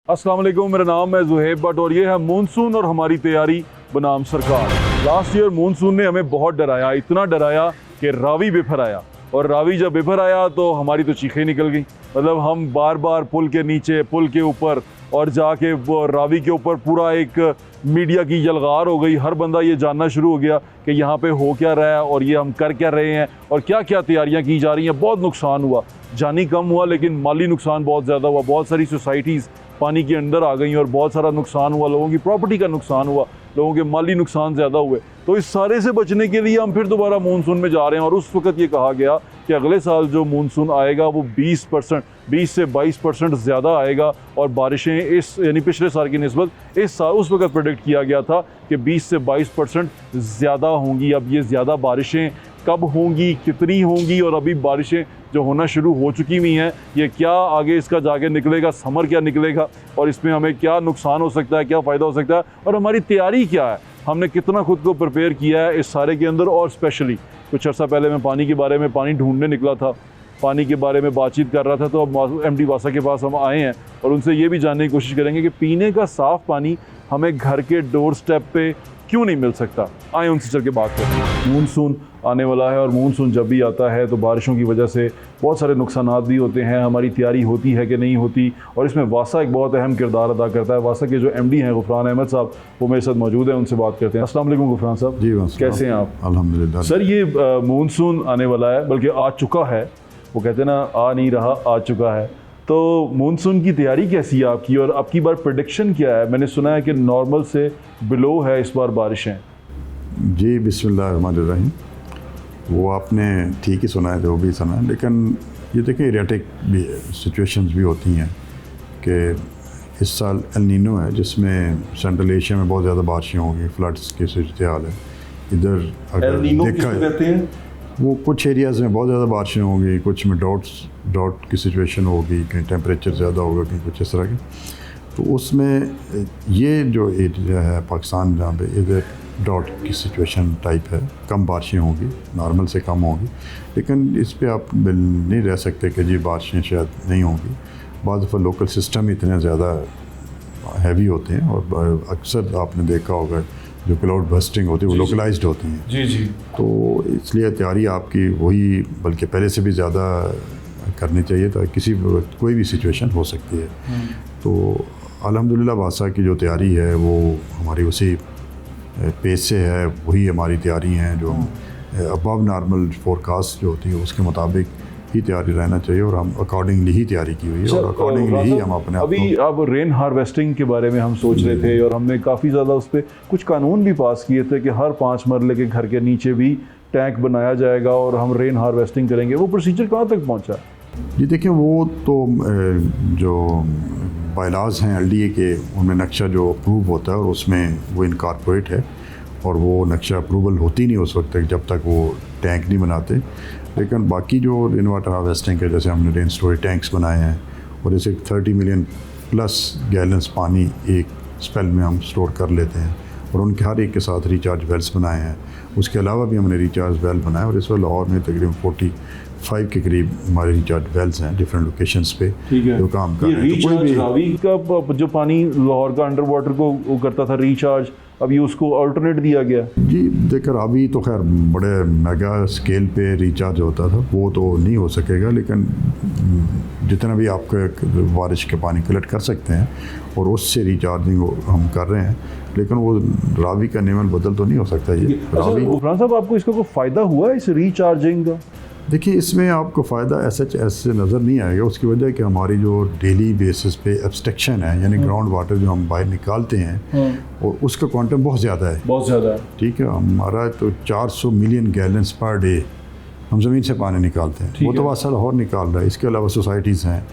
अस्सलाम वालेकुम, मेरा नाम है ज़ुहैब भट्ट और ये है मानसून और हमारी तैयारी बनाम सरकार। लास्ट ईयर मानसून ने हमें बहुत डराया, इतना डराया कि रावी बिफर आया, और रावी जब बिफर आया तो हमारी तो चीखें निकल गई। मतलब हम बार बार पुल के नीचे, पुल के ऊपर और जाके वो रावी के ऊपर पूरा एक मीडिया की यलगार हो गई। हर बंदा ये जानना शुरू हो गया कि यहाँ पे हो क्या रहा है और ये हम कर क्या रहे हैं और क्या क्या तैयारियाँ की जा रही हैं। बहुत नुकसान हुआ, जानी कम हुआ लेकिन माली नुकसान बहुत ज़्यादा हुआ। बहुत सारी सोसाइटीज़ पानी के अंदर आ गई और बहुत सारा नुकसान हुआ, लोगों की प्रॉपर्टी का नुकसान हुआ, लोगों के माली नुकसान ज़्यादा हुए। तो इस सारे से बचने के लिए हम फिर दोबारा मानसून में जा रहे हैं और उस वक्त ये कहा गया कि अगले साल जो मानसून आएगा वो 20 से 22% ज़्यादा आएगा और बारिशें इस यानी पिछले साल की निस्बत इस साल उस वक्त प्रेडिक्ट किया गया था कि 20 से 22% ज़्यादा होंगी। अब ये ज़्यादा बारिशें कब होंगी, कितनी होंगी, और अभी बारिशें जो होना शुरू हो चुकी हुई हैं, ये क्या आगे इसका जाके निकलेगा, समर क्या निकलेगा और इसमें हमें क्या नुकसान हो सकता है, क्या फ़ायदा हो सकता है और हमारी तैयारी क्या है, हमने कितना खुद को प्रिपेयर किया है इस सारे के अंदर। और स्पेशली कुछ अर्सा पहले मैं पानी के बारे में, पानी ढूंढने निकला था, पानी के बारे में बातचीत कर रहा था, तो अब एमडी वासा के पास हम आए हैं और उनसे ये भी जानने की कोशिश करेंगे कि पीने का साफ़ पानी हमें घर के डोर स्टेप पे क्यों नहीं मिल सकता। आए उनसे चल के बात करते हैं। मानसून आने वाला है और मानसून जब भी आता है तो बारिशों की वजह से बहुत सारे नुकसानात भी होते हैं। हमारी तैयारी होती है कि नहीं होती, और इसमें वासा एक बहुत अहम किरदार अदा करता है। वासा के जो एमडी हैं गुफरान अहमद साहब, वो मेरे साथ मौजूद हैं, उनसे बात करते हैं। अस्सलाम वालेकुम गुफरान साहब। जी, कैसे हैं आप? अल्हम्दुलिल्लाह। सर, ये मानसून आने वाला है, बल्कि आ चुका है, वो कहते हैं ना आ नहीं रहा, आ चुका है। तो मानसून की तैयारी कैसी है आपकी और आपकी बार प्रेडिक्शन क्या है? मैंने सुना है कि नॉर्मल से बिलो है इस बार बारिशें। जी, बिस्मिल्लाहिर्रहमानिर्रहीम। वो आपने ठीक ही सुना है, जो भी सुना है, लेकिन ये देखिए एरियाटिक भी सिचुएशंस भी होती हैं कि इस साल एल नीनो है जिसमें सेंट्रल एशिया में बहुत ज़्यादा बारिशें होंगी, फ्लड्स की सूरत हाल है। इधर अगर देखा कहते हैं वो कुछ एरियाज़ में बहुत ज़्यादा बारिशें होंगी, कुछ में डॉट की सिचुएशन होगी, कहीं टेम्परेचर ज़्यादा होगा, कहीं कुछ इस तरह की। तो उसमें ये जो एरिया है पाकिस्तान जहाँ पे इधर डॉट की सिचुएशन टाइप है, कम बारिशें होंगी, नॉर्मल से कम होंगी, लेकिन इस पे आप नहीं रह सकते कि जी बारिशें शायद नहीं होंगी। बाद दफ़ा लोकल सिस्टम इतने ज़्यादा हैवी होते हैं और अक्सर आपने देखा होगा जो क्लाउड बस्टिंग होती है वो लोकलाइज्ड होती हैं। जी जी। तो इसलिए तैयारी आपकी वही बल्कि पहले से भी ज़्यादा करनी चाहिए ताकि किसी वक्त कोई भी सिचुएशन हो सकती है। तो अल्हम्दुलिल्लाह वासा की जो तैयारी है वो हमारी उसी पेस से है, वही हमारी तैयारी हैं जो अबव नॉर्मल फोरकास्ट जो होती है उसके मुताबिक ही तैयारी रहना चाहिए और हम अकॉर्डिंगली ही तैयारी की हुई है और अकॉर्डिंगली ही हम अपने अभी अब रेन हार्वेस्टिंग के बारे में हम सोच रहे थे और हमने काफ़ी ज़्यादा उस पर कुछ कानून भी पास किए थे कि हर 5 मरले के घर के नीचे भी टैंक बनाया जाएगा और हम रेन हार्वेस्टिंग करेंगे। वो प्रोसीजर कहाँ तक पहुँचा? जी देखिए, वो तो जो बायलाज हैं LDA के, उनमें नक्शा जो अप्रूव होता है और उसमें वो इनकॉर्पोरेट है और वो नक्शा अप्रूवल होती नहीं उस वक्त तक जब तक वो टैंक नहीं बनाते। लेकिन बाकी जो रेन वाटर हार्वेस्टिंग है, जैसे हमने रेन स्टोरेज टैंक्स बनाए हैं और जैसे 30 मिलियन प्लस गैलन्स पानी एक स्पेल में हम स्टोर कर लेते हैं और उनके हर एक के साथ रिचार्ज वेल्स बनाए हैं। उसके अलावा भी हमने रिचार्ज वेल बनाए और इस वक्त लाहौर में तकरीबन 45 के करीब हमारे रिचार्ज वेल्स हैं डिफरेंट लोकेशंस पे जो काम कर रहे हैं। तो कोई भी रावी का जो पानी लाहौर का अंडर वाटर को वो करता था रिचार्ज, अभी उसको अल्टरनेट दिया गया। जी देखकर अभी तो खैर बड़े मेगा स्केल पे रिचार्ज होता था, वो तो नहीं हो सकेगा, लेकिन जितना भी आपके बारिश के पानी कलेक्ट कर सकते हैं और उससे रिचार्जिंग हम कर रहे हैं, लेकिन वो रावी का नेवल बदल तो नहीं हो सकता। ये रावी गुफरान साहब, आपको इसका कोई फ़ायदा हुआ है इस रिचार्जिंग का? देखिए, इसमें आपको फ़ायदा ऐसे नज़र नहीं आएगा। उसकी वजह कि हमारी जो डेली बेसिस पे एब्स्ट्रक्शन है, यानी ग्राउंड वाटर जो हम बाहर निकालते हैं और उसका क्वांटम बहुत ज़्यादा है। बहुत ज़्यादा है। ठीक है, हमारा तो 400 मिलियन गैलन्स पर डे हम ज़मीन से पानी निकालते हैं। वो तो वासा लाहौर निकाल रहा है, इसके अलावा सोसाइटीज़ हैं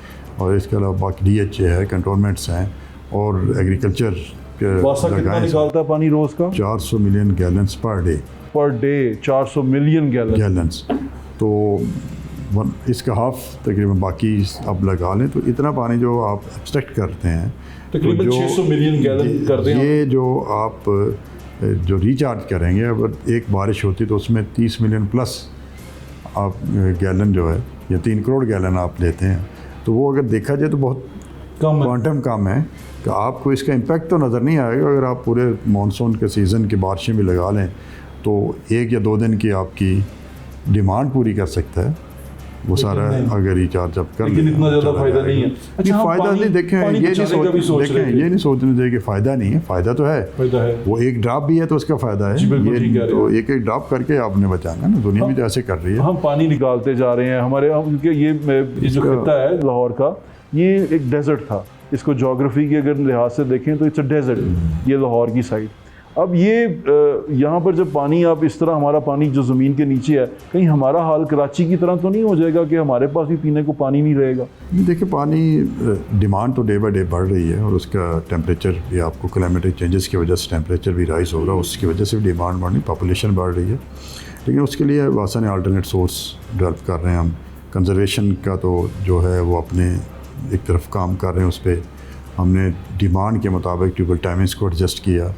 और इसके अलावा बाकी DHA है, कंटोनमेंट्स हैं और एग्रीकल्चर कितना निकालता है पानी रोज़ का? 400 million gallons per day 400 million gallons. तो इसका हाफ तकरीबन बाकी अब लगा लें तो इतना पानी जो आप एक्सट्रैक्ट करते हैं तकरीबन 600 मिलियन गैलन करते हैं। ये जो आप जो रिचार्ज करेंगे, अगर एक बारिश होती तो उसमें 30 मिलियन प्लस आप गैलन जो है या 3 करोड़ गैलन आप लेते हैं, तो वो अगर देखा जाए तो बहुत कम है। क्वांटम कम है कि आपको इसका इम्पैक्ट तो नज़र नहीं आएगा। अगर आप पूरे मानसून के सीज़न की बारिशें भी लगा लें तो 1 या 2 दिन की आपकी डिमांड पूरी कर सकता है वो सारा, अगर रिचार्ज आप कर लेकिन इतना ज़्यादा फ़ायदा नहीं है। अच्छा, फ़ायदा नहीं, देखें ये नहीं सोचना चाहिए कि फ़ायदा नहीं है, फ़ायदा तो है। वो एक ड्रॉप भी है तो उसका फ़ायदा है। ये तो एक एक ड्रॉप करके आपने बचाना ना, दुनिया भी तो ऐसे कर रही है। हम पानी निकालते जा रहे हैं हमारे, क्योंकि ये जो खत्ता है लाहौर का, ये एक डेजर्ट था। इसको ज्योग्राफी के अगर लिहाज से देखें तो इट्स अ डेजर्ट, ये लाहौर की साइड। अब ये यहाँ पर जब पानी, आप इस तरह हमारा पानी जो ज़मीन के नीचे है, कहीं हमारा हाल कराची की तरह तो नहीं हो जाएगा कि हमारे पास भी पीने को पानी नहीं रहेगा? देखिए, पानी डिमांड तो डे बाय डे बढ़ रही है और उसका टेम्परेचर भी, आपको क्लाइमेटिक चेंजेस की वजह से टेम्परेचर भी राइज़ हो रहा है, उसकी वजह से भी डिमांड बढ़ रही, पॉपुलेशन बढ़ रही है। लेकिन उसके लिए वासा ने अल्टरनेट सोर्स डेवलप कर रहे हैं हम। कंजर्वेशन का तो जो है वो अपने एक तरफ काम कर रहे हैं, उस पर हमने डिमांड के मुताबिक ट्यूबवेल टाइमिंग्स को एडजस्ट किया,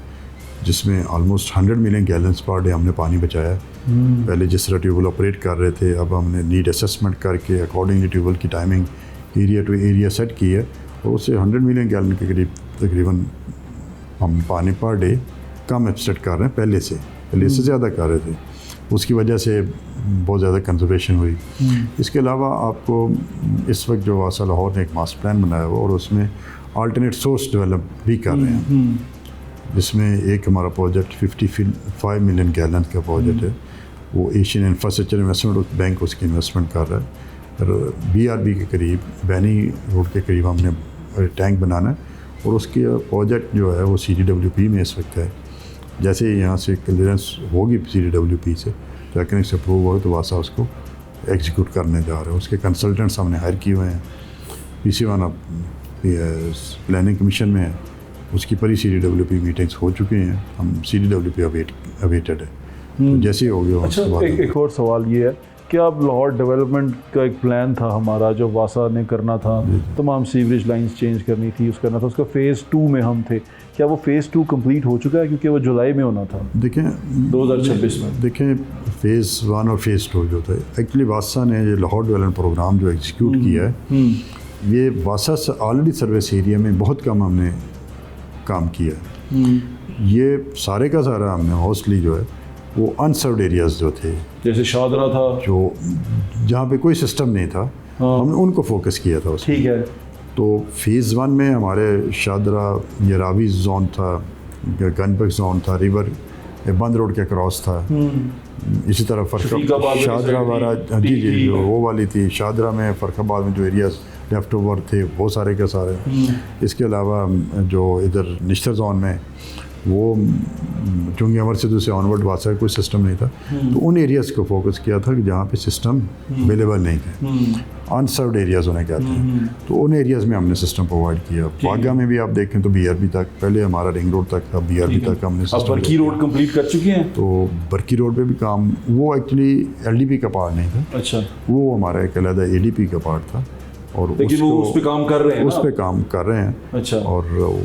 जिसमें almost 100 million gallons per day हमने पानी बचाया। पहले जिस तरह ट्यूबवेल ऑपरेट कर रहे थे, अब हमने नीड असेसमेंट करके अकॉर्डिंगली ट्यूबवेल की timing area to area set की है और उससे 100 मिलियन गैलन के करीब तकरीबन हम पानी पर डे कम एक्सपेक्ट कर रहे हैं पहले से ज़्यादा कर रहे थे। उसकी वजह से बहुत ज़्यादा कंजर्वेशन हुई। इसके अलावा आपको इस वक्त जो वासा लाहौर ने एक मास्टर प्लान बनाया हुआ और उसमें अल्टरनेट सोर्स डेवलप भी कर रहे हैं, जिसमें एक हमारा प्रोजेक्ट 55 मिलियन गैलन का प्रोजेक्ट है। वो एशियन इंफ्रास्ट्रक्चर इन्वेस्टमेंट बैंक उसकी इन्वेस्टमेंट कर रहा है और BRB के करीब, बैनी रोड के करीब हमने टैंक बनाना है और उसकी प्रोजेक्ट जो है वो CDWP में इस वक्त है। जैसे ही यहाँ से क्लियरेंस होगी CDWP से, लेकिन से अप्रूव हो तो वासा उसको एग्जीक्यूट करने जा रहे हैं। उसके कंसल्टेंट्स हमने हायर किए हुए हैं। PC1 अब प्लानिंग कमीशन में है, उसकी परी CDWP मीटिंग्स हो चुकी हैं, हम CDWP अवेटेड है, तो जैसे ही हो गया। अच्छा, एक और सवाल ये है कि अब लाहौर डेवलपमेंट का एक प्लान था हमारा जो वासा ने करना था, तमाम सीवरेज लाइंस चेंज करनी थी, उसका करना था, उसका फ़ेज़ 2 में हम थे। क्या वो फ़ेज़ 2 कंप्लीट हो चुका है? क्योंकि वो जुलाई में होना था। देखें 2026 में। देखें फ़ेज़ 1 और फ़ेज़ 2 जो था, एक्चुअली वासा ने ये लाहौर डेवलपमेंट प्रोग्राम जो एग्जीक्यूट किया है, ये वासा से ऑलरेडी सर्विस एरिया में बहुत कम हमने काम किया है। ये सारे का सारा हमने मोस्टली जो है वो अनसर्व्ड एरियाज़ जो थे, जैसे शादरा था, जो जहाँ पे कोई सिस्टम नहीं था, हमने उनको फोकस किया था उसमें। ठीक है। तो फ़ेज़ 1 में हमारे शादरा, ये रावी जोन था, गनबक जोन था, रिवर बंद रोड के क्रॉस था। इसी तरह शादरा वाला, जी जो वो वाली थी, शादरा में फ़रखाबाद में जो एरियाज़ लेफ़्ट ओवर थे वो सारे के सारे। इसके अलावा जो इधर निश्तर जोन में, वो चूँकि अमर सिद्धू से ऑनवर्ड वासा कोई सिस्टम नहीं था, तो उन एरियाज़ को फोकस किया था कि जहाँ पे सिस्टम अवेलेबल नहीं थे, अनसर्व्ड एरियाज़ उन्हें कहते हैं, तो उन एरियाज़ में हमने सिस्टम प्रोवाइड किया। बागा में भी आप देखें तो BRB तक, पहले हमारा रिंग रोड तक था, BRB तक हमने सिस्टम। बरकी रोड कंप्लीट कर चुके हैं? तो बरकी रोड पे भी काम, वो एक्चुअली LDP का पार्ट नहीं था। अच्छा। वो हमारा एक अलग ADP का पार्ट था और लेकिन वो उस पे काम कर रहे हैं, उस पे काम कर रहे हैं। अच्छा। और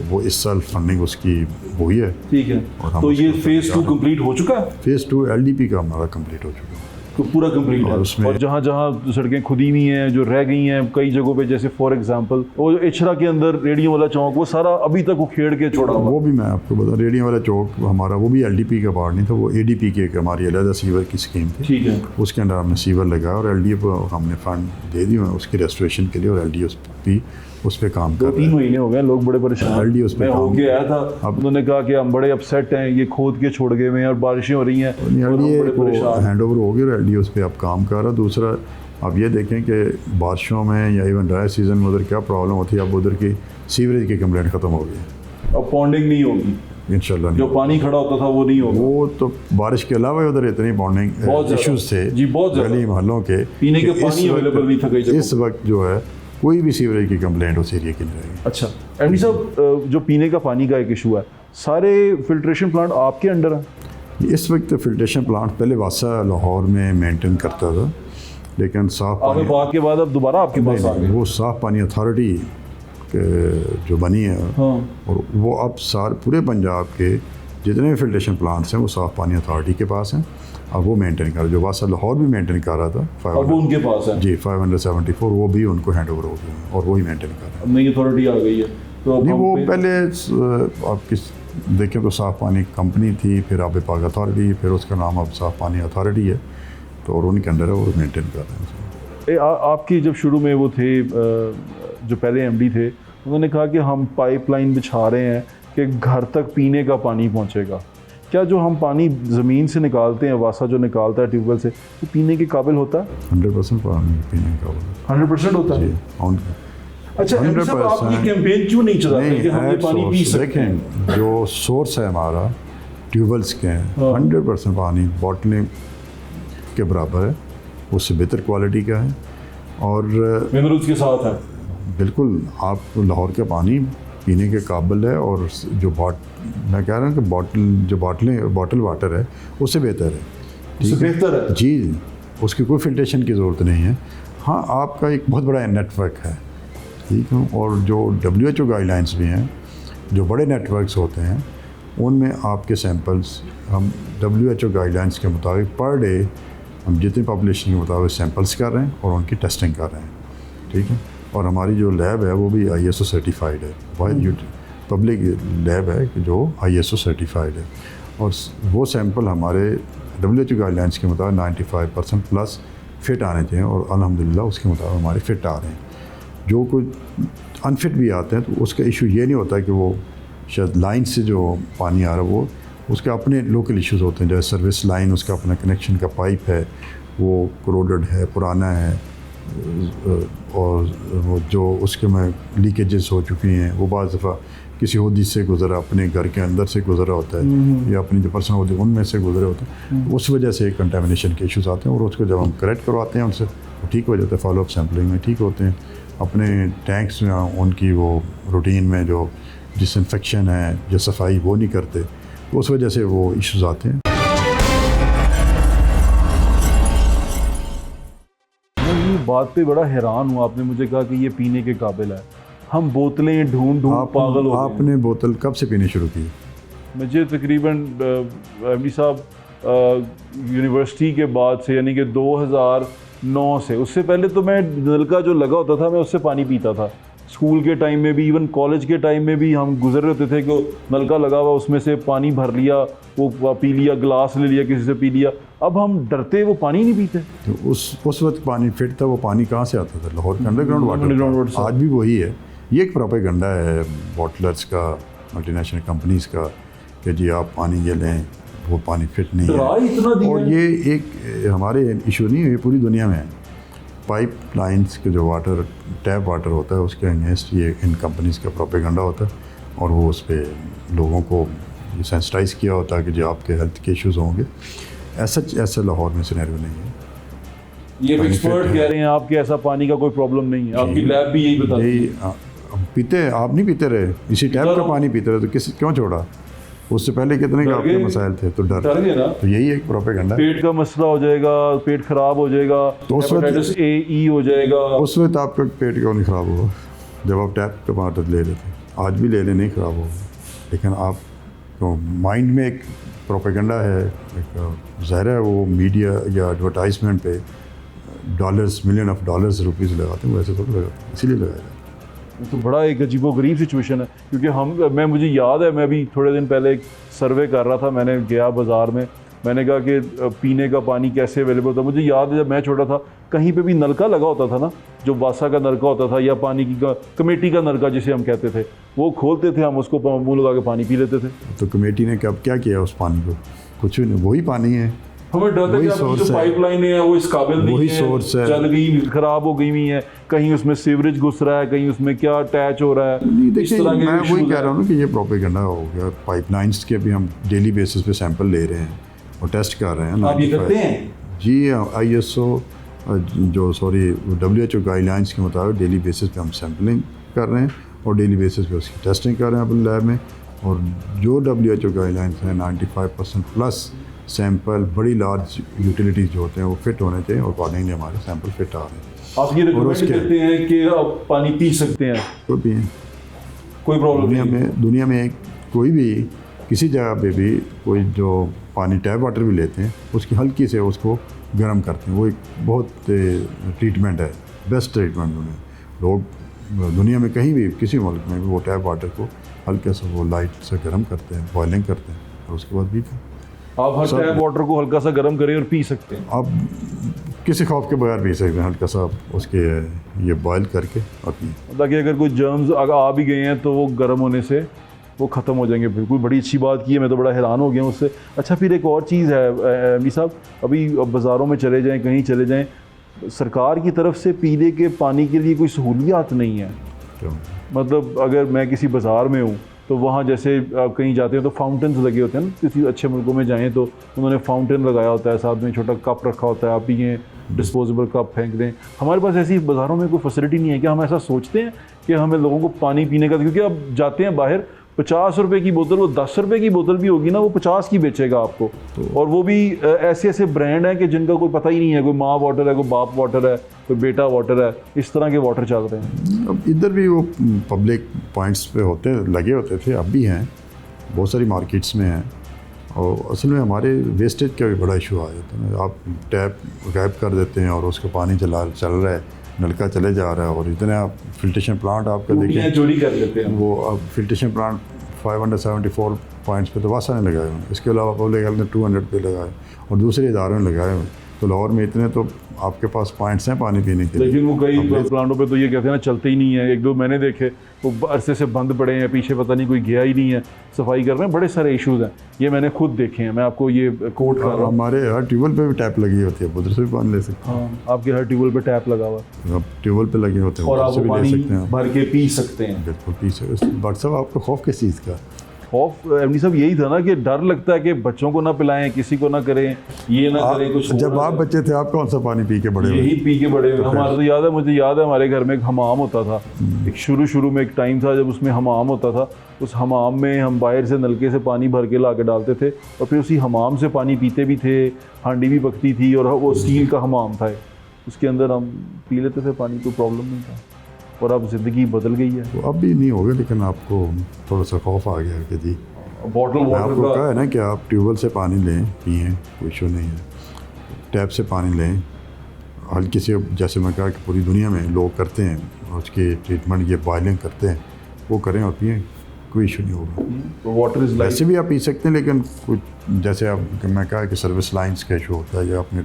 वो इस साल फंडिंग उसकी हुई है। ठीक है। तो ये फ़ेज़ 2 कंप्लीट हो चुका है? फ़ेज़ 2 LDP का हमारा कंप्लीट हो चुका है, तो पूरा कंप्लीट है। उसमें और जहाँ जहाँ सड़कें खुदी हुई हैं, जो रह गई हैं कई जगहों पे, जैसे फॉर एग्जांपल वो इचरा के अंदर रेडियो वाला चौक, वो सारा अभी तक वो खेड़ के छोड़ा हुआ। वो भी मैं आपको बता, रेडियो वाला चौक हमारा, वो भी LDP का पार्ट नहीं था, वो ADP की एक हमारी अलग सीवर की स्कीम थी। ठीक है। उसके अंदर हमने सीवर लगाया और LDA को हमने फंड दे दिए उसकी रेस्टोरेशन के लिए, और LDA भी उस पर काम कर 2-3 महीने हो गए, लोग बड़े परेशान। LDA उस पर हो के आया था, अब उन्होंने कहा कि हम बड़े अपसेट हैं, ये खोद के छोड़ गए हैं और बारिशें हो रही हैं, LDA को हैंड ओवर हो गया और LDA उस पर अब काम कर रहा। दूसरा, अब ये देखें कि बारिशों में या इवन ड्राई सीजन में उधर क्या प्रॉब्लम होती है, अब उधर की सीवरेज की कंप्लेंट ख़त्म हो गई, अब पॉन्डिंग नहीं होगी इंशाल्लाह। जो पानी खड़ा होता था वो नहीं होगा। वो तो बारिश के अलावा उधर इतनी बॉन्डिंग इश्यूज थे जी, बहुत गली मोहल्लों के, पीने के पानी अवेलेबल नहीं था कई जगहों। इस वक्त जो है कोई भी सीवरेज की कंप्लेंट उस एरिया की नहीं रहेगी। अच्छा एमडी साहब, जो पीने का पानी का एक इशू है, सारे फिल्ट्रेशन प्लांट आपके अंडर है? इस वक्त फिल्ट्रेशन प्लांट पहले वासा लाहौर में मेंटेन करता था, लेकिन साफ पानी के बाद अब दोबारा आपके पास आ गए। वो साफ पानी अथॉरिटी जो बनी है, हाँ। और वो अब पूरे पंजाब के जितने भी फिल्ट्रेशन प्लांट्स हैं वो साफ़ पानी अथॉरिटी के पास हैं, अब वो मेंटेन कर रहे, जो वासा लाहौर भी मेंटेन कर रहा था अब वो उनके पास है। जी 574 वो भी उनको हैंड ओवर हो गया और वही मेंटेन कर रहे हैं। अब नई अथॉरिटी आ गई है तो अब नहीं, हम वो पे- पहले आप किस देखें तो साफ़ पानी कंपनी थी, फिर आब पाक अथॉरिटी, फिर उसका नाम अब साफ़ पानी अथॉरिटी है, तो और उनके अंडर है वो मेंटेन कर रहे हैं। आपकी जब शुरू में वो थे जो पहले एमडी थे, उन्होंने कहा कि हम पाइपलाइन बिछा रहे हैं कि घर तक पीने का पानी पहुंचेगा। क्या जो हम पानी ज़मीन से निकालते हैं, वासा जो निकालता है ट्यूबवेल से, वो पीने के काबिल होता है? 100% पानी पीने का 100% होता है। जी ऑन अच्छा एमडी साहब, आप ये कैंपेन क्यों नहीं चलाते कि हम ये पानी पी सकते हैं? देखें जो सोर्स है हमारा ट्यूबवेल्स के हैं, 100% पानी बॉटलें के बराबर है, उससे बेहतर क्वालिटी का है और मिनरल्स के साथ है। बिल्कुल आप लाहौर का पानी पीने के काबिल है और जो मैं कह रहा हूँ कि बॉटल वाटर है उससे बेहतर है। उससे बेहतर है जी, उसकी कोई फिल्ट्रेशन की ज़रूरत नहीं है। हाँ, आपका एक बहुत बड़ा नेटवर्क है, ठीक है, और जो WHO गाइडलाइंस भी हैं, जो बड़े नेटवर्क्स होते हैं उनमें आपके सैंपल्स हम WHO गाइडलाइंस के मुताबिक पर डे हम जितनी पॉपुलेशन के मुताबिक सैंपल्स कर रहे हैं और उनकी टेस्टिंग कर रहे हैं, ठीक है। और हमारी जो लैब है वो भी ISO सर्टिफाइड है, वाहिद पब्लिक लैब है कि जो ISO सर्टिफाइड है, और वो सैंपल हमारे WHO गाइडलाइंस के मुताबिक 95% प्लस फिट आने चाहिए और अल्हम्दुलिल्लाह उसके मुताबिक हमारे फिट आ रहे हैं। जो कुछ अनफिट भी आते हैं तो उसका इशू ये नहीं होता कि वो शायद लाइन से जो पानी आ रहा है वो उसके अपने लोकल इश्यूज होते हैं, जैसे सर्विस लाइन, उसका अपना कनेक्शन का पाइप है वो करोडेड है, पुराना है, और वो जो उसके में लीकेजेस हो चुकी हैं, वो बाज़ दफ़ा किसी होदी से गुजरा, अपने घर के अंदर से गुजरा होता है या अपनी जो पर्सनल होती है उनमें से गुजरे होते हैं, उस वजह से कंटेमिनेशन के इश्यूज आते हैं और उसको जब हम करेक्ट करवाते हैं उनसे वो ठीक हो जाता है, फॉलोअप सैम्पलिंग में ठीक होते हैं। अपने टैंक्स में उनकी वो रूटीन में जो डिसइंफेक्शन है या सफाई वो नहीं करते, तो उस वजह से वो इश्यूज आते हैं। मैं ये बात पे बड़ा हैरान हूँ, आपने मुझे कहा कि ये पीने के काबिल है। हम बोतलें ढूंढ पागल हो गए। आपने बोतल कब से पीनी शुरू की? मुझे तकरीबन एमडी साहब यूनिवर्सिटी के बाद से, यानी कि 2009 से, उससे पहले तो मैं नलका जो लगा होता था मैं उससे पानी पीता था। स्कूल के टाइम में भी, इवन कॉलेज के टाइम में भी हम गुजर रहे होते थे कि नलका लगा हुआ उसमें से पानी भर लिया, वो पी लिया, गिलास ले लिया, किसी से पी लिया। अब हम डरते वो पानी नहीं पीते। तो उस वक्त पानी फिट था, वो पानी कहाँ से आता था? लाहौर का अंडरग्राउंड वाटर था। आज भी वही है। ये एक प्रोपेगेंडा है बॉटलर्स का, मल्टीनेशनल कंपनीज का, कि जी आप पानी ये लें, वो पानी फिट नहीं है। इतना दिया और ये एक हमारे इशू नहीं है, ये पूरी दुनिया में है। पाइप लाइन्स के जो वाटर, टैप वाटर होता है, उसके अगेंस्ट ये इन कंपनीज़ का प्रोपेगेंडा होता है और वो उस पर लोगों को सेंसिटाइज़ किया होता है कि जो आपके हेल्थ के इश्यूज़ होंगे। ऐसा लाहौर में सिनेरियो नहीं है। ये एक्सपर्ट कह रहे हैं आपके ऐसा पानी का कोई प्रॉब्लम नहीं है, आपकी लैब भी यही बताती है। पीते आप नहीं पीते रहे, इसी टैप का पानी पीते रहे, तो क्यों छोड़ा? उससे पहले कितने के आपके मसाइल थे, तो डर गए ना। तो यही एक प्रोपेगेंडा। पेट का मसला हो जाएगा, पेट खराब हो जाएगा, तो हेपेटाइटिस A-E हो जाएगा। उस वक्त आपका पेट क्यों नहीं ख़राब हुआ जब आप टैप का वाटर ले लेते? आज भी ले ले, नहीं ख़राब होगा, लेकिन आप तो माइंड में एक प्रोपेगेंडा है, एक ज़ाहिर है वो मीडिया या एडवर्टाइजमेंट पे dollars, million of dollars, rupees लगाते हैं, वैसे तो लगाते, इसीलिए लगाया। तो बड़ा एक अजीबोगरीब सिचुएशन है, क्योंकि मुझे याद है, मैं भी थोड़े दिन पहले एक सर्वे कर रहा था, मैंने गया बाज़ार में, मैंने कहा कि पीने का पानी कैसे अवेलेबल होता। मुझे याद है जब मैं छोटा था, कहीं पे भी नलका लगा होता था ना, जो वासा का नलका होता था या पानी की कमेटी का नलका जिसे हम कहते थे, वो खोलते थे, हम उसको मुँह लगा के पानी पी लेते थे। तो कमेटी ने कब क्या किया उस पानी को? कुछ भी नहीं, वही पानी है। हमें डर है कि जो पाइपलाइन है वो इस काबिल नहीं है, जल गई, खराब हो गई हुई है, कहीं उसमें सीवरेज घुस रहा है, कहीं उसमें क्या अटैच हो रहा है। देखिए, मैं वही कह रहा हूँ ना कि ये प्रोपेगेंडा हो गया। पाइपलाइंस के भी हम डेली बेसिस पे सैंपल ले रहे हैं और टेस्ट कर रहे हैं। आप ये करते हैं? जी, ISO WHO गाइडलाइंस के मुताबिक डेली बेसिस पे हम सैंपलिंग कर रहे हैं और डेली बेसिस पे उसकी टेस्टिंग कर रहे हैं अपने लैब में। और जो WHO गाइडलाइंस हैं 95% प्लस सैंपल, बड़ी लार्ज यूटिलिटीज जो होते हैं वो फिट होने चाहिए और अकॉर्डिंगली हमारे सैंपल फिट आ रहे हैं। आप ये रिकमेंड करते हैं कि आप पानी पी सकते हैं? कोई भी कोई प्रॉब्लम नहीं। दुनिया में कोई भी किसी जगह पे भी कोई जो पानी टैप वाटर भी लेते हैं उसकी हल्की से उसको गर्म करते हैं। वो एक बहुत ट्रीटमेंट है, बेस्ट ट्रीटमेंट उन्हें। लोग दुनिया में कहीं भी किसी मुल्क में भी वो टैप वाटर को हल्के से वो लाइट से गर्म करते हैं, बॉयलिंग करते हैं और उसके बाद पीते हैं। आप हर टैप वाटर को हल्का सा गर्म करें और पी सकते हैं। आप किसी खौफ के बगैर पी सकते हैं, हल्का सा उसके ये बॉयल करके और पिए, ताकि अगर कोई जर्म्स अगर आ भी गए हैं तो वो गर्म होने से वो ख़त्म हो जाएंगे। बिल्कुल बड़ी अच्छी बात की है, मैं तो बड़ा हैरान हो गया उससे। अच्छा, फिर एक और चीज़ है एमडी साहब, अभी बाज़ारों में चले जाएं, कहीं चले जाएं, सरकार की तरफ से पीने के पानी के लिए कोई सहूलियात नहीं है। तो मतलब अगर मैं किसी बाज़ार में हूँ तो वहाँ जैसे आप कहीं जाते हैं तो फाउंटेन्स लगे होते हैं ना, किसी अच्छे मुल्कों में जाएँ तो उन्होंने फाउंटेन लगाया होता है, साथ में छोटा कप रखा होता है, आप पिएँ, डिस्पोजेबल कप फेंक दें। हमारे पास ऐसी बाज़ारों में कोई फैसिलिटी नहीं है। क्या हम ऐसा सोचते हैं कि हमें लोगों को पानी पीने का, क्योंकि आप जाते हैं बाहर 50 रुपये की बोतल, वो 10 रुपये की बोतल भी होगी ना, वो 50 की बेचेगा आपको। और वो भी ऐसे ऐसे ब्रांड हैं कि जिनका कोई पता ही नहीं है, कोई माँ वाटर है, कोई बाप वाटर है, कोई बेटा वाटर है, इस तरह के वाटर चल रहे हैं। अब इधर भी वो पब्लिक पॉइंट्स पे लगे होते थे, अब भी हैं, बहुत सारी मार्केट्स में हैं। और असल में हमारे वेस्टेज का भी बड़ा इशू आ जाता है ना। आप टैप गायब कर देते हैं और उसका पानी चल रहा है, नलका चले जा रहा है, और इतने आप फिल्ट्रेशन प्लांट आपका देखें, चोरी कर लेते हैं वो अब फिल्ट्रेशन प्लांट 574 पॉइंट्स पे तो वासा ने लगाए हुए हैं। इसके अलावा पब्लिक हेल्थ ने 200 पे लगाए और दूसरे इदारों ने लगाए हुए हैं। तो लाहौर में इतने तो आपके पास पॉइंट्स हैं पानी पीने के लिए, लेकिन वो कई प्लांटों पे तो ये कहते हैं ना चलते ही नहीं है। एक दो मैंने देखे वो अरसे से बंद पड़े हैं, पीछे पता नहीं कोई गया ही नहीं है, सफाई कर रहे हैं, बड़े सारे इश्यूज़ हैं, ये मैंने खुद देखे हैं। मैं आपको ये कोट कर रहा हूँ। हमारे हर ट्यूबवेल पे भी टैप लगी होती है, उधर से भी पानी ले सकते हैं। हाँ, आपके हर ट्यूबवेल पे टैप लगा हुआ है आप ट्यूबवेल पे लगे होते हैं, और उधर आप से वो भी ले पानी सकते हैं। भर के पी सकते हैं। बिल्कुल पी सकते। डॉक्टर साहब आपको खौफ किस चीज़ का? खौफ एमडी साहब यही था ना कि डर लगता है कि बच्चों को ना पिलाएं, किसी को ना करें, ये ना करें कुछ। जब आप बच्चे थे आप कौन सा पानी पी के बड़े हुए? यही पी के बड़े हुए। हमारा तो याद है, मुझे याद है हमारे घर में एक हमाम होता था। एक शुरू में एक टाइम था जब उसमें हमाम होता था। उस हमाम में हम बाहर से नलके से पानी भर के ला के डालते थे और फिर उसी हमाम से पानी पीते भी थे। हांडी भी पकती थी और वो स्टील का हमाम था, उसके अंदर हम पी लेते थे पानी, कोई प्रॉब्लम नहीं था। और अब ज़िंदगी बदल गई है। तो अब भी नहीं होगा, लेकिन आपको थोड़ा सा खौफ आ गया कि जी बॉटल मैं वाटर आपको का कहा है ना कि आप ट्यूबवेल से पानी लें, पिएँ, कोई इशू नहीं है। टैप से पानी लें, हल्की से, जैसे मैं कहा कि पूरी दुनिया में लोग करते हैं, और उसकी ट्रीटमेंट ये बॉयलिंग करते हैं, वो करें और पिएँ, कोई इशू नहीं होगा। वाटर इज़ वैसे भी आप पी सकते हैं, लेकिन कुछ जैसे आप, मैं कहा कि सर्विस लाइंस का इशू होता है, या अपने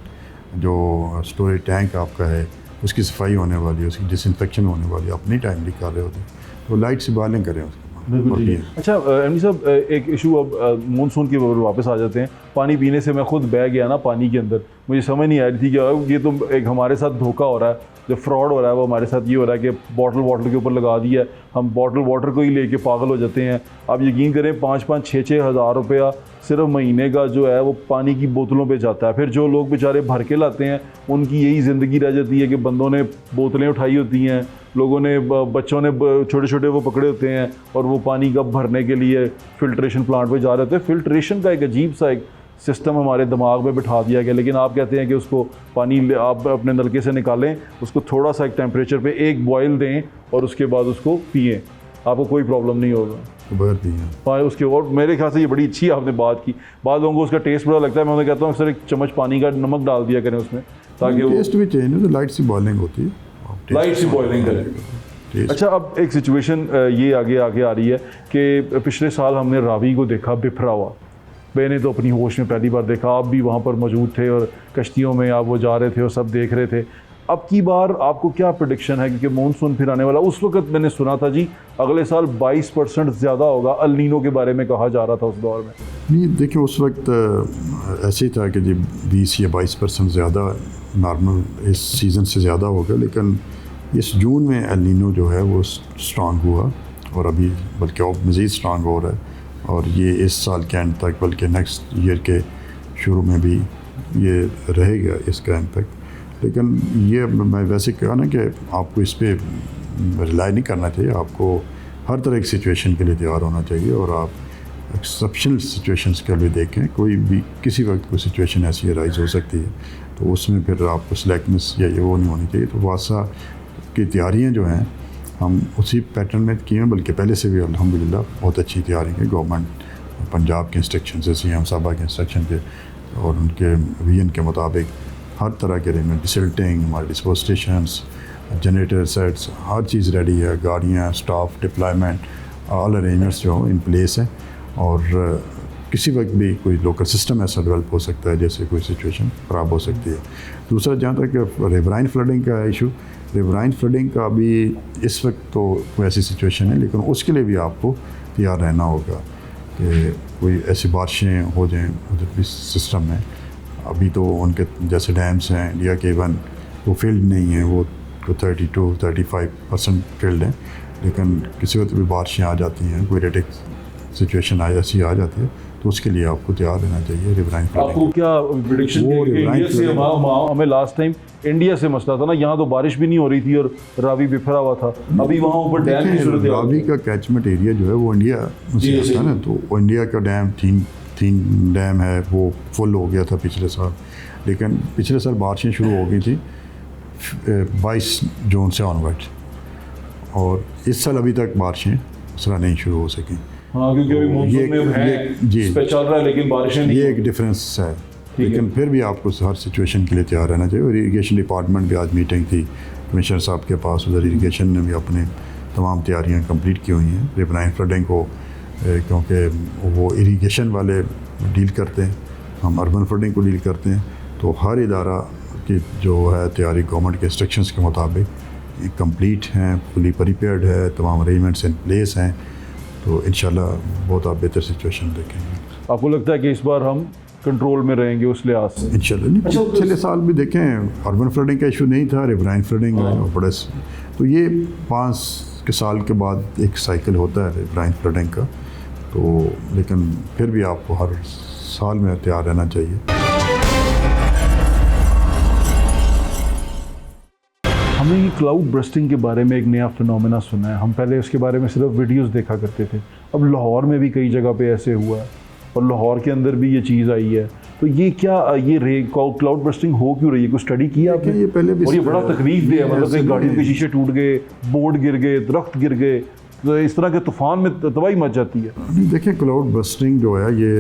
जो स्टोरेज टैंक आपका है उसकी सफाई होने वाली है, उसकी डिसइंफेक्शन होने वाली है, अपनी टाइमली कर रहे होते हैं, तो लाइट से बॉयलिंग करें उसको। बिल्कुल ठीक है। अच्छा एमडी साहब, एक इशू, अब मानसून की ओर वापस आ जाते हैं। पानी पीने से मैं खुद बह गया ना पानी के अंदर, मुझे समझ नहीं आ रही थी कि ये तो एक हमारे साथ धोखा हो रहा है, जो फ्रॉड हो रहा है वो हमारे साथ ये हो रहा है कि बॉटल वाटर के ऊपर लगा दिया है, हम बॉटल वाटर को ही लेके पागल हो जाते हैं। आप यकीन करें 5-5, 6-6 हज़ार रुपया सिर्फ महीने का जो है वो पानी की बोतलों पे जाता है। फिर जो लोग बेचारे भर के लाते हैं उनकी यही ज़िंदगी रह जाती है कि बंदों ने बोतलें उठाई होती हैं, लोगों ने, बच्चों ने छोटे छोटे वो पकड़े होते हैं और वो पानी का भरने के लिए फ़िल्ट्रेशन प्लांट पे जा रहे होते हैं। फ़िल्ट्रेशन का एक अजीब सा एक सिस्टम हमारे दिमाग में बिठा दिया गया, लेकिन आप कहते हैं कि उसको पानी आप अपने नलके से निकालें, उसको थोड़ा सा एक टेम्परेचर पे एक बॉयल दें और उसके बाद उसको पिएं, आपको कोई प्रॉब्लम नहीं होगा। बगैर उसके और मेरे ख्याल से ये बड़ी अच्छी आपने बात की। बाद लोगों को उसका टेस्ट बड़ा लगता है, मैं उन्हें कहता हूँ अक्सर एक चम्मच पानी का नमक डाल दिया करें उसमें, ताकि वो टेस्ट भी चेंज हो, तो लाइट सी बॉयलिंग होती है, लाइट सी बॉयलिंग करें। अच्छा, अब एक सिचुएशन ये आगे आ रही है कि पिछले साल हमने रावी को देखा बिफरा हुआ। मैंने तो अपनी होश में पहली बार देखा, आप भी वहाँ पर मौजूद थे और कश्तियों में आप वो जा रहे थे और सब देख रहे थे। अब की बार आपको क्या प्रेडिक्शन है, क्योंकि मानसून फिर आने वाला? उस वक्त मैंने सुना था जी अगले साल 22% ज़्यादा होगा, अल नीनो के बारे में कहा जा रहा था उस दौर में। नहीं, देखिए उस वक्त ऐसे ही था कि जी 20 या 22% ज़्यादा नॉर्मल इस सीज़न से ज़्यादा होगा, लेकिन इस जून में एल नीनो जो है वो स्ट्रॉन्ग हुआ और अभी बल्कि और मज़ीद स्ट्रॉन्ग हो रहा है, और ये इस साल के एंड तक, बल्कि नेक्स्ट ईयर के शुरू में भी ये रहेगा इसका इम्पेक्ट। लेकिन ये मैं वैसे कहा ना कि आपको इस पर रिलाई नहीं करना चाहिए, आपको हर तरह की सिचुएशन के लिए तैयार होना चाहिए, और आप एक्सेप्शनल सिचुएशंस के लिए देखें। कोई भी किसी वक्त कोई सिचुएशन ऐसी राइज हो सकती है, तो उसमें फिर आपको स्लैकनेस या ये वो नहीं होनी चाहिए। तो वासा की तैयारियाँ जो हैं हम उसी पैटर्न में किए हैं, बल्कि पहले से भी अल्हम्दुलिल्लाह बहुत अच्छी तैयारी है। गवर्नमेंट पंजाब के इंस्ट्रक्शन से, CM साहबा के इंस्ट्रक्शन के और उनके विजन के मुताबिक हर तरह के अरेंजमेंट, डिसल्टिंग, हमारे डिस्पोज स्टेशंस, जनरेटर सेट्स, हर चीज़ रेडी है, गाड़ियाँ, स्टाफ, डिप्लॉयमेंट, ऑल अरेंजमेंट्स जो इन प्लेस हैं। और किसी वक्त भी कोई लोकल सिस्टम ऐसा डेवलप हो सकता है जैसे कोई सिचुएशन ख़राब हो सकती है। दूसरा, जहाँ तक रिवराइन फ्लडिंग का इशू, रिवराइन फ्लडिंग का भी इस वक्त तो कोई ऐसी सिचुएशन है, लेकिन उसके लिए भी आपको तैयार रहना होगा कि कोई ऐसी बारिशें हो जाएं उधर भी सिस्टम में। अभी तो उनके जैसे डैम्स हैं इंडिया के, इवन वो फील्ड नहीं है, वो 32-35% फील्ड हैं, लेकिन किसी वक्त भी बारिशें आ जाती हैं, कोई रेटिक सिचुएशन ऐसी आ जाती है, तो उसके लिए आपको तैयार रहना चाहिए। रिवराइन आपको क्या प्रेडिक्शन इंडिया से हमें लास्ट टाइम इंडिया से मसला था ना, यहाँ तो बारिश भी नहीं हो रही थी और रावी बिफरा हुआ था, अभी वहाँ ऊपर डैम की जरूरत है। रावी का कैचमेंट एरिया जो है वो इंडिया से था ना, तो इंडिया का डैम तीन डैम है, वो फुल हो गया था पिछले साल, लेकिन पिछले साल बारिशें शुरू हो गई थी 22 जून से ऑनवर्ड, और इस साल अभी तक बारिशें उस तरह नहीं शुरू हो सकी। हाँ, क्योंकि अभी मॉनसून में है, जी चल रहा है, लेकिन बारिशें नहीं। ये एक डिफरेंस है, लेकिन फिर भी आपको हर सिचुएशन के लिए तैयार रहना चाहिए। और इरीगेशन डिपार्टमेंट भी आज मीटिंग थी कमिश्नर साहब के पास, उधर इरीगेशन ने भी अपने तमाम तैयारियां कंप्लीट की हुई हैं रिवराइन फ्लडिंग को, क्योंकि वो इरीगेशन वाले डील करते हैं, हम अर्बन फ्लडिंग को डील करते हैं। तो हर इदारा की जो है तैयारी गवर्नमेंट के इंस्ट्रक्शंस के मुताबिक कंप्लीट हैं, फुली प्रिपेयर्ड है, तमाम अरेंजमेंट्स इन प्लेस हैं, तो इंशाल्लाह बहुत आप बेहतर सिचुएशन देखेंगे। आपको लगता है कि इस बार हम कंट्रोल में रहेंगे उस लिहाज से? इंशाल्लाह नहीं, पिछले साल भी देखें अर्बन फ्लडिंग का इशू नहीं था, रिवराइन फ्लडिंग और बड़े, तो ये 5 के साल के बाद एक साइकिल होता है रिवराइन फ्लडिंग का, तो लेकिन फिर भी आपको हर साल में तैयार रहना चाहिए। हमने ये क्लाउड बर्स्टिंग के बारे में एक नया फिनोमेना सुना है, हम पहले उसके बारे में सिर्फ वीडियोस देखा करते थे, अब लाहौर में भी कई जगह पे ऐसे हुआ है और लाहौर के अंदर भी ये चीज़ आई है। तो ये क्या, ये क्लाउड बर्स्टिंग हो क्यों रही है? कुछ स्टडी किया आपने? ये पहले भी और ये बड़ा तकलीफ दे, मतलब कि गाड़ियों के शीशे टूट गए, बोर्ड गिर गए, दरख्त गिर गए, तो इस तरह के तूफान में तबाही मच जाती है। देखिए, क्लाउड बर्स्टिंग जो है ये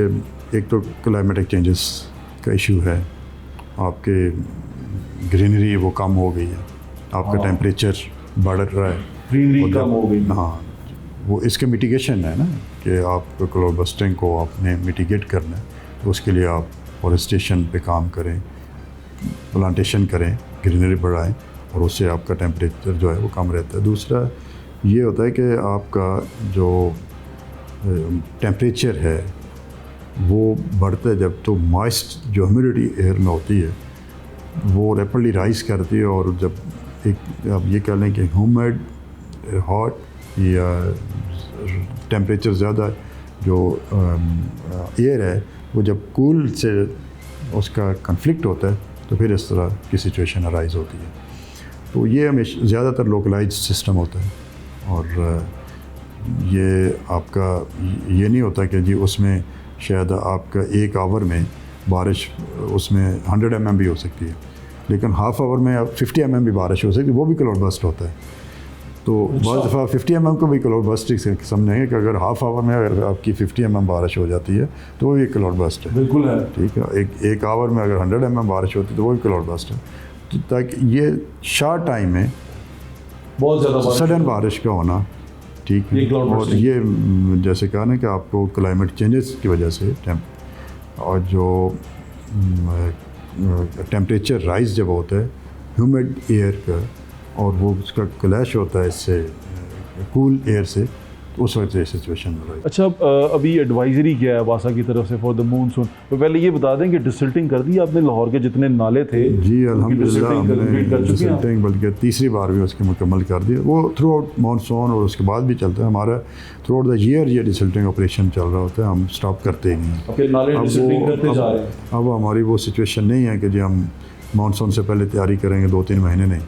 एक तो क्लाइमेटिक चेंजेस का इशू है, आपके ग्रीनरी वो कम हो गई है, आपका टेम्परेचर बढ़ रहा है, ग्रीनरी कम हो गई। हाँ, वो इसके मिटिगेशन है ना, कि आप क्लाउड बर्स्टिंग को आपने मिटिगेट करना है, तो उसके लिए आप फॉरेस्टेशन पे काम करें, प्लांटेशन करें, ग्रीनरी बढ़ाएं, और उससे आपका टेम्परेचर जो है वो कम रहता है। दूसरा ये होता है कि आपका जो टेम्परेचर है वो बढ़ता है जब, तो मॉइस्ट जो ह्यूमिडिटी एयर में होती है वो रैपिडली राइज करती है, और जब एक आप ये कह लें कि ह्यूमिड, हॉट या टेम्परेचर ज़्यादा जो एयर है वो जब कूल से उसका कन्फ्लिक्ट होता है, तो फिर इस तरह की सिचुएशन अराइज होती है। तो ये हमेशा ज़्यादातर लोकलाइज सिस्टम होता है, और ये आपका ये नहीं होता कि जी उसमें शायद आपका 1 आवर में बारिश उसमें 100 mm भी हो सकती है, लेकिन हाफ आवर में 50 mm भी बारिश हो सकती है, वो भी क्लाउड बर्स्ट होता है। तो बहुत दफ़ा 50 mm को भी क्लाउड बर्स्ट समझेंगे कि अगर हाफ आवर में अगर आपकी 50 mm बारिश हो जाती है तो वो भी क्लाउड बर्स्ट है। बिल्कुल है, ठीक है। एक आवर में अगर 100 mm बारिश होती है तो वो भी क्लाउड बर्स्ट है। तो ताकि ये शॉर्ट टाइम में बहुत ज़्यादा सडन बारिश का होना, ठीक है, और ये जैसे कहा ना कि आपको क्लाइमेट चेंजेस की वजह से और जो टेम्परेचर राइज जब होता है ह्यूमिड एयर का, और वो उसका क्लैश होता है इससे कूल एयर से, तो उस वक्त ये सिचुएशन हो रही है। अच्छा, अभी एडवाइजरी क्या है वासा की तरफ से फॉर द मानसून? तो पहले ये बता दें कि डिसल्टिंग कर दी आपने लाहौर के जितने नाले थे? जी अल्हम्दुलिल्लाह, हमने डिसल्टिंग बल्कि तीसरी बार भी उसकी मुकम्मल कर दी। वो थ्रू आउट मानसून और उसके बाद भी चलता है, हमारा थ्रू आउट द ईयर ये डिसल्टिंग ऑपरेशन चल रहा होता है, हम स्टॉप करते ही नहीं। अब हमारी वो सिचुएशन नहीं है कि जी हम मानसून से पहले तैयारी करेंगे 2-3 महीने, नहीं,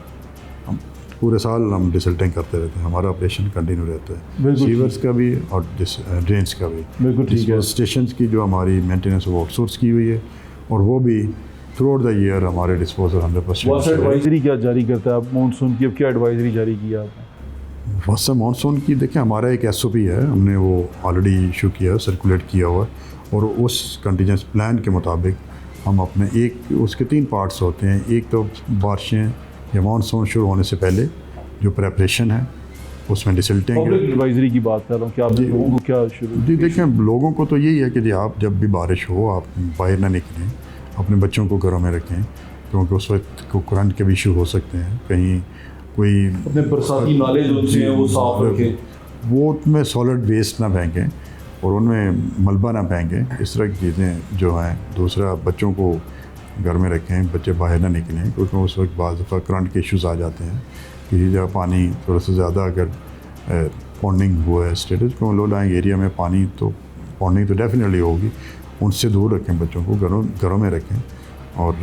हम पूरे साल हम डिसल्टिंग करते रहते हैं, हमारा ऑपरेशन कंटिन्यू रहता है, सीवर्स का भी और ड्रेन्स का भी। बिल्कुल ठीक है। स्टेशन की जो हमारी मेंटेनेंस वो आउटसोर्स की हुई है, और वो भी थ्रू आउट द ईयर हमारे डिस्पोजल 100%। एडवाइजरी क्या जारी करता है आप मानसून की? अब क्या एडवाइजरी जारी किया आपने? मौसम मानसून की देखें, हमारा एक SOP है, हमने वो ऑलरेडी इशू किया, सर्कुलेट किया हुआ, और उस कंटीजेंस प्लान के मुताबिक हम अपने एक उसके 3 पार्ट्स होते हैं। एक तो बारिशें या मानसून शुरू होने से पहले जो प्रेपरेशन है, उसमें डिसल्टिंग एडवाइजरी की बात कर रहा हूँ, क्या आप लोगों को क्या शुरू? जी देखें, लोगों को तो यही है कि जी आप जब भी बारिश हो आप बाहर ना निकलें, अपने बच्चों को घरों में रखें, क्योंकि उस वक्त को करंट के भी इशू हो सकते हैं। कहीं कोई अपने बरसाती नाले जो हैं वो साफ रखें, वो उनमें सॉलिड वेस्ट ना फेंकें और उनमें मलबा ना फेंकें, इस तरह की चीज़ें जो हैं। दूसरा, बच्चों को घर में रखें, बच्चे बाहर ना निकलें, क्योंकि उस वक्त बाज़ दफ़ा करंट के इश्यूज़ आ जाते हैं। किसी जगह पानी थोड़ा सा ज़्यादा अगर पॉन्डिंग हुआ है स्टेटस को, लो लाइंग एरिया में पानी तो पॉन्डिंग तो डेफिनेटली होगी, उनसे दूर रखें बच्चों को, घरों में रखें। और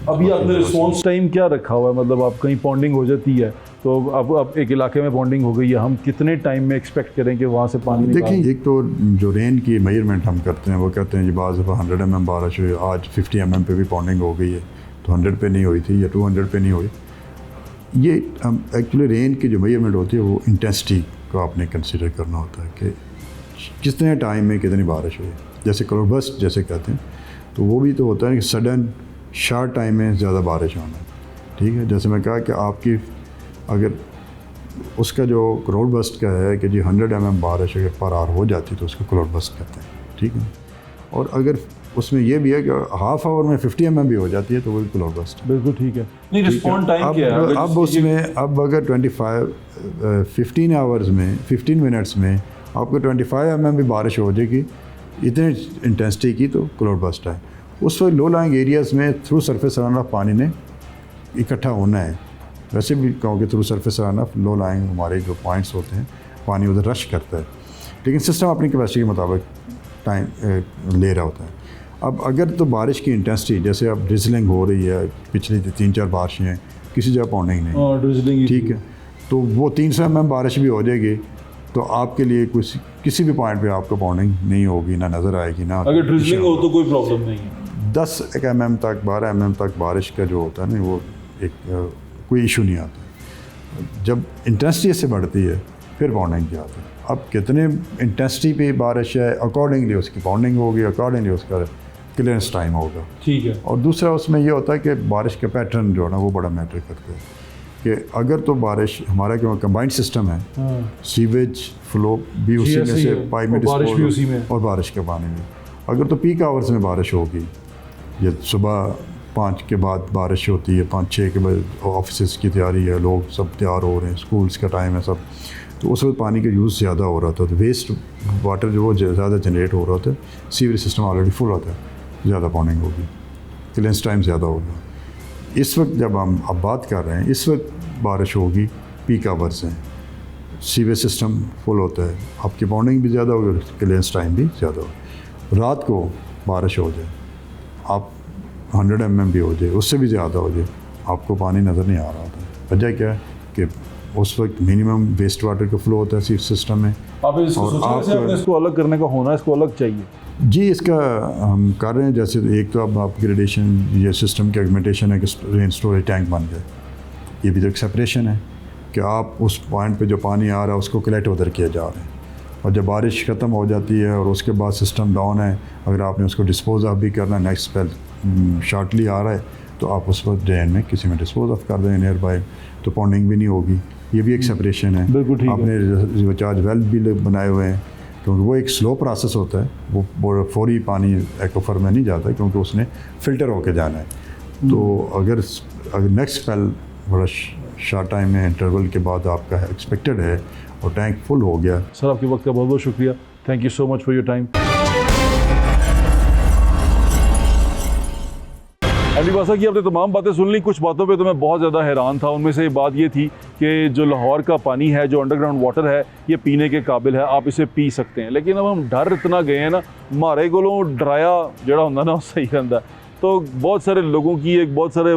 अभी आपने रिस्पॉन्स टाइम क्या रखा हुआ है? मतलब आप कहीं पॉन्डिंग हो जाती है तो अब एक इलाके में पॉन्डिंग हो गई है, हम कितने टाइम में एक्सपेक्ट करें कि वहाँ से पानी निकालें? देखिए, एक तो जो रेन की मेजरमेंट हम करते हैं, वो कहते हैं जी बाज़ दफ़ा 100 mm बारिश हुई, आज 50 mm पे भी पॉन्डिंग हो गई है, तो 100 पे नहीं हुई थी या 200 पे नहीं हुई। ये एक्चुअली रेन की जो मेजरमेंट होती है वो इंटेंसिटी को आपने कंसिडर करना होता है कि कितने टाइम में कितनी बारिश हुई। जैसे क्लाउड बर्स्ट जैसे कहते हैं, तो वो भी तो होता है कि सडन शार्ट टाइम में ज़्यादा बारिश होना, ठीक है। जैसे मैं कहा कि आपकी अगर उसका जो क्लाउड बर्स्ट का है कि जी 100 mm बारिश अगर पर आवर हो जाती तो उसको क्लाउड बर्स्ट कहते हैं, ठीक है। और अगर उसमें ये भी है कि हाफ आवर में 50 mm भी हो जाती है तो वो भी क्लाउड बर्स्ट है। बिल्कुल ठीक है। नहीं, रिस्पॉन्ड टाइम क्या है? अब उसमें अब अगर 15 मिनट्स में आपको 25 mm भी बारिश हो जाएगी इतने इंटेंसिटी की, तो क्लाउड बर्स्ट है। उस वक्त लो लाइंग एरियाज़ में थ्रू सरफेस रन ऑफ पानी ने इकट्ठा होना है। वैसे भी कहूँ कि through surface run of low lying हमारे जो पॉइंट्स होते हैं, पानी उधर रश करता है, लेकिन सिस्टम अपनी कैपेसिटी के मुताबिक टाइम ले रहा होता है। अब अगर तो बारिश की इंटेंसिटी, जैसे अब ड्रिजलिंग हो रही है, पिछली 3-4 बारिशें हैं, किसी जगह पॉन्डिंग नहीं, ठीक है, तो वो 300 mm बारिश भी हो जाएगी तो आपके लिए कुछ किसी भी पॉइंट पे आपको पॉन्डिंग नहीं होगी, ना नज़र आएगी, ना अगर ड्रिजलिंग हो तो कोई प्रॉब्लम नहीं है। 10 mm तक 12 mm तक बारिश का जो होता है ना, वो एक कोई इशू नहीं आता। जब इंटेंसिटी से बढ़ती है फिर पॉन्डिंग की आती है। अब कितने इंटेंसिटी पे बारिश है, अकॉर्डिंगली उसकी पॉन्डिंग होगी, अकॉर्डिंगली उसका क्लियरेंस टाइम होगा, ठीक है। और दूसरा उसमें ये होता है कि बारिश का पैटर्न जो है ना वो बड़ा मैटर करता है कि अगर तो बारिश हमारा क्यों कंबाइंड सिस्टम है, सीवेज फ्लो भी उसी में से पाइप में डिस्पोज और बारिश का पानी में, अगर तो पीक आवर्स में बारिश होगी, ये सुबह 5 के बाद बारिश होती है, 5-6 के बाद ऑफिस की तैयारी है, लोग सब तैयार हो रहे हैं, स्कूल्स का टाइम है सब, तो उस वक्त पानी का यूज़ ज़्यादा हो रहा था, तो वेस्ट वाटर जो वो ज़्यादा जनरेट हो रहा था, सीवरेज सिस्टम ऑलरेडी फुल होता है, ज़्यादा पॉन्डिंग होगी, क्लियरेंस टाइम ज़्यादा होगा। इस वक्त जब हम अब बात कर रहे हैं, इस वक्त बारिश होगी, पीक आवर्स हैं, सीवरेज सिस्टम फुल होता है, आपकी पॉन्डिंग भी ज़्यादा होगी, क्लियरेंस टाइम भी ज़्यादा होगा। रात को बारिश हो जाए, आप 100 mm भी हो जाए, उससे भी ज़्यादा हो जाए, आपको पानी नज़र नहीं आ रहा होता। वजह क्या है कि उस वक्त मिनिमम वेस्ट वाटर का फ्लो होता है सिस्टम में। आप इसको अलग करने का होना, इसको अलग चाहिए जी। इसका हम कर रहे हैं, जैसे एक तो अब अपग्रेडेशन, ये सिस्टम की एग्मेंटेशन है कि रेन स्टोरेज टैंक बन जाए, ये भी तो एक सेपरेशन है कि आप उस पॉइंट पे जो पानी आ रहा है उसको कलेक्ट उधर किया जा रहा है, और जब बारिश ख़त्म हो जाती है और उसके बाद सिस्टम डाउन है, अगर आपने उसको डिस्पोज ऑफ भी करना है, नेक्स्ट स्पेल शॉर्टली आ रहा है, तो आप उस वक्त ड्रेन में किसी में डिस्पोज ऑफ कर दें नियर बाय, तो पॉन्डिंग भी नहीं होगी। ये भी एक सेपरेशन है। बिल्कुल आपने रिचार्ज वेल भी बनाए हुए हैं, क्योंकि वो एक स्लो प्रोसेस होता है, वो फौरी पानी एक्वाफर में नहीं जाता, क्योंकि उसने फ़िल्टर होके जाना है। तो अगर नेक्स्ट स्पेल बड़ा शॉर्ट टाइम में इंटरवल के बाद आपका एक्सपेक्टेड है और टैंक फुल हो गया। सर, आपके वक्त का बहुत बहुत शुक्रिया, thank you so much for your time. Ali बासा की आपने तमाम बातें सुन ली, कुछ बातों पे तो मैं बहुत ज़्यादा हैरान था। उनमें से एक बात ये थी कि जो लाहौर का पानी है, जो अंडरग्राउंड वाटर है, ये पीने के काबिल है, आप इसे पी सकते हैं। लेकिन अब हम डर इतना गए हैं ना, हमारे कोलों डराया जड़ा होंदा ना सही रहता। तो बहुत सारे लोगों की एक बहुत सारे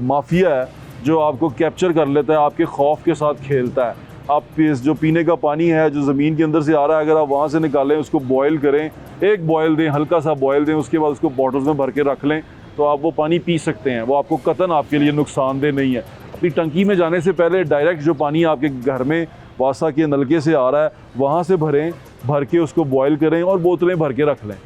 माफिया है जो आपको कैप्चर कर लेता है, आपके खौफ के साथ खेलता है। आप जो पीने का पानी है जो ज़मीन के अंदर से आ रहा है, अगर आप वहाँ से निकालें, उसको बॉयल करें, एक बॉयल दें, हल्का सा बॉयल दें, उसके बाद उसको बॉटल्स में भर के रख लें, तो आप वो पानी पी सकते हैं। वो आपको कतन आपके लिए नुकसानदेह नहीं है। अपनी टंकी में जाने से पहले डायरेक्ट जो पानी आपके घर में वासा के नलके से आ रहा है वहाँ से भरें, भर के उसको बॉयल करें और बोतलें भर के रख लें।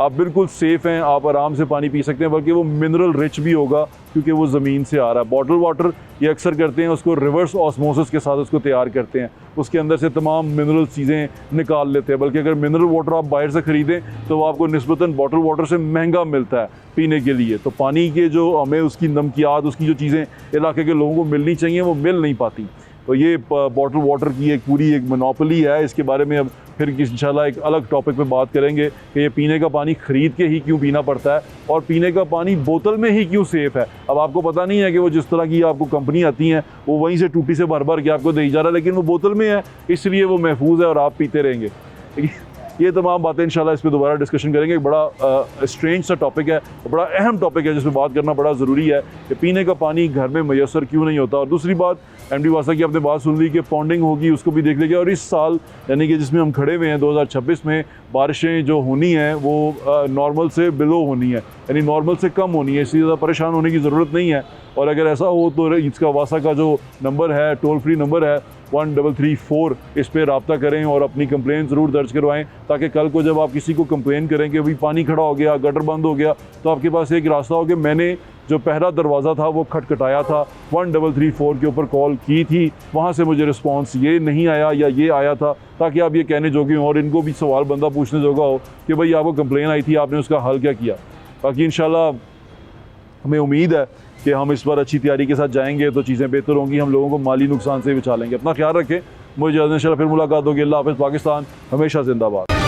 आप बिल्कुल सेफ़ हैं, आप आराम से पानी पी सकते हैं, बल्कि वो मिनरल रिच भी होगा क्योंकि वो ज़मीन से आ रहा है। बॉटल वाटर ये अक्सर करते हैं, उसको रिवर्स ऑस्मोसिस के साथ उसको तैयार करते हैं, उसके अंदर से तमाम मिनरल चीज़ें निकाल लेते हैं। बल्कि अगर मिनरल वाटर आप बाहर से ख़रीदें तो वो आपको निस्बतन बॉटल वाटर से महंगा मिलता है पीने के लिए। तो पानी के जो हमें उसकी नमकियात, उसकी जो चीज़ें इलाके के लोगों को मिलनी चाहिए वो मिल नहीं पाती। तो ये बॉटल वाटर की एक पूरी एक मोनोपोली है। इसके बारे में अब फिर इंशाल्लाह एक अलग टॉपिक पे बात करेंगे कि ये पीने का पानी ख़रीद के ही क्यों पीना पड़ता है और पीने का पानी बोतल में ही क्यों सेफ़ है। अब आपको पता नहीं है कि वो जिस तरह की आपको कंपनी आती हैं वो वहीं से टूटी से भर भर के आपको दे जा रहा है, लेकिन वो बोतल में है इसलिए वो महफूज है और आप पीते रहेंगे। ये तमाम बातें इंशाल्लाह इस पर दोबारा डिस्कशन करेंगे। एक बड़ा स्ट्रेंज सा टॉपिक है, बड़ा अहम टॉपिक है जिस पर बात करना बड़ा ज़रूरी है कि पीने का पानी घर में मैसर क्यों नहीं होता। और दूसरी बात, एमडी वासा की आपने बात सुन ली कि पॉन्डिंग होगी, उसको भी देख लेंगे। और इस साल यानी कि जिसमें हम खड़े हुए हैं 2026 में, बारिशें जो होनी हैं वो नॉर्मल से बिलो होनी है, यानी नॉर्मल से कम होनी है। इसलिए ज़्यादा परेशान होने की ज़रूरत नहीं है। और अगर ऐसा हो तो इसका वासा का जो नंबर है, टोल फ्री नंबर है 1334, इस पर रब्ता करें और अपनी कंप्लेन ज़रूर दर्ज करवाएं, ताकि कल को जब आप किसी को कंप्लेन करें कि अभी पानी खड़ा हो गया, गटर बंद हो गया, तो आपके पास एक रास्ता हो कि मैंने जो पहला दरवाज़ा था वो खटखटाया था, 1334 के ऊपर कॉल की थी, वहाँ से मुझे रिस्पांस ये नहीं आया या ये आया था, ताकि आप ये कहने जोगे हों और इनको भी सवाल बंदा पूछने जोगा हो कि भाई आपको कंप्लेन आई थी, आपने उसका हल क्या किया। बाकी इंशाल्लाह हमें उम्मीद है कि हम इस बार अच्छी तैयारी के साथ जाएंगे तो चीज़ें बेहतर होंगी, हम लोगों को माली नुकसान से बचा लेंगे। अपना ख्याल रखें, मुझे इंशाल्लाह फिर मुलाकात होगी। अल्लाह हाफ़िज़। पाकिस्तान हमेशा जिंदाबाद।